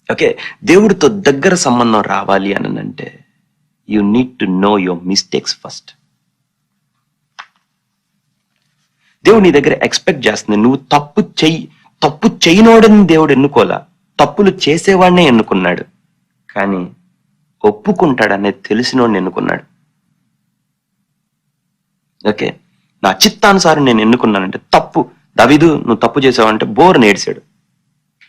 Okay, దేవుడితో దగ్గర సంబంధం రావాలి అని అంటే you need to know your mistakes first. దేవుడు నీ దగ్గర ఎక్స్పెక్ట్ చేస్తుంది, నువ్వు తప్పు చేయనోడని దేవుడు ఎన్నుకోలా, తప్పులు చేసేవాడినే ఎన్నుకున్నాడు. కానీ ఒప్పుకుంటాడనేది తెలిసినోడిని ఎన్నుకున్నాడు. ఓకే, నా చిత్తానుసారం నేను ఎన్నుకున్నానంటే తప్పు. దావీదు నువ్వు తప్పు చేసావంటే బోరు నేడిశాడు.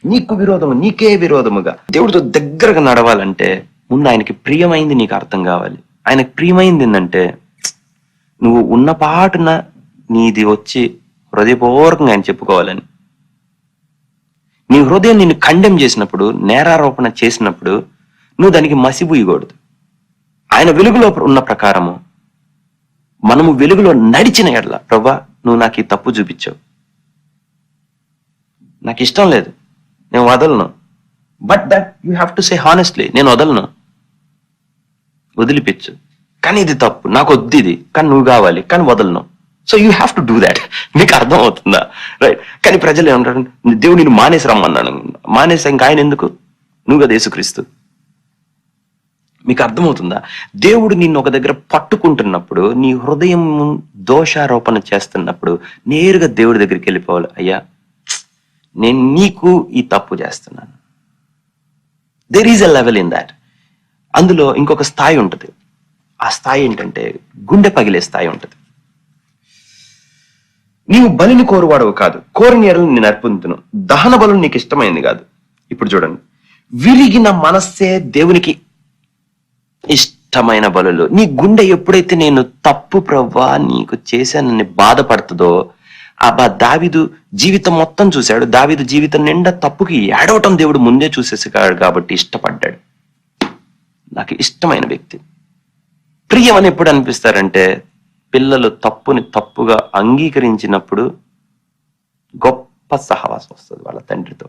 నీకే విరోధముగా దేవుడితో దగ్గరగా నడవాలంటే ముందు ఆయనకి ప్రియమైంది నీకు అర్థం కావాలి. ఆయనకు ప్రియమైంది ఏంటంటే నువ్వు ఉన్న పాటున నీది వచ్చి హృదయపూర్వకంగా ఆయన చెప్పుకోవాలని. నీ హృదయం నిన్ను ఖండెం చేసినప్పుడు, నేరారోపణ చేసినప్పుడు నువ్వు దానికి మసిబూయకూడదు. ఆయన వెలుగులో ఉన్న ప్రకారము మనము వెలుగులో నడిచిన ఎడల, ప్రభా నువ్వు నాకు ఈ తప్పు చూపించావు, నాకు ఇష్టం లేదు, నేను వదలను. But that you have to say honestly, నేను వదలను, వదిలిపించు, కానీ ఇది తప్పు, నాకు వద్దు ఇది, కానీ నువ్వు కావాలి, కానీ వదలను. So you have to do that. మీకు అర్థం అవుతుందా? రైట్. కానీ ప్రజలు ఏమంటారు, దేవుడు నేను మానేసి రమ్మన్నాను. మానేసి ఇంకా ఆయన ఎందుకు? నువ్వు కదా యేసుక్రీస్తు. మీకు అర్థమవుతుందా? దేవుడు నిన్ను ఒక దగ్గర పట్టుకుంటున్నప్పుడు, నీ హృదయం దోషారోపణ చేస్తున్నప్పుడు నేరుగా దేవుడి దగ్గరికి వెళ్ళిపోవాలి. అయ్యా, నేను నీకు ఈ తప్పు చేస్తున్నాను. There is a level in that. అందులో ఇంకొక స్థాయి ఉంటుంది. ఆ స్థాయి ఏంటంటే గుండె పగిలే స్థాయి ఉంటుంది. నీవు బలిని కోరువాడవు కాదు, కోరిన ఎడలను నేను అర్పించును, దహన బలు నీకు ఇష్టమైంది కాదు. ఇప్పుడు చూడండి, విరిగిన మనస్సే దేవునికి ఇష్టమైన బలులు. నీ గుండె ఎప్పుడైతే నేను తప్పు ప్రవ్వా నీకు చేశానని బాధపడుతుందో, దావీదు జీవితం మొత్తం చూశాడు. దావీదు జీవితం నిండా తప్పుకి ఏడవటం దేవుడు ముందే చూసేసాడు కాబట్టి ఇష్టపడ్డాడు. నాకు ఇష్టమైన వ్యక్తి. ప్రియం అని ఎప్పుడు అనిపిస్తారంటే పిల్లలు తప్పుని తప్పుగా అంగీకరించినప్పుడు గొప్ప సహవాసం వస్తుంది వాళ్ళ తండ్రితో.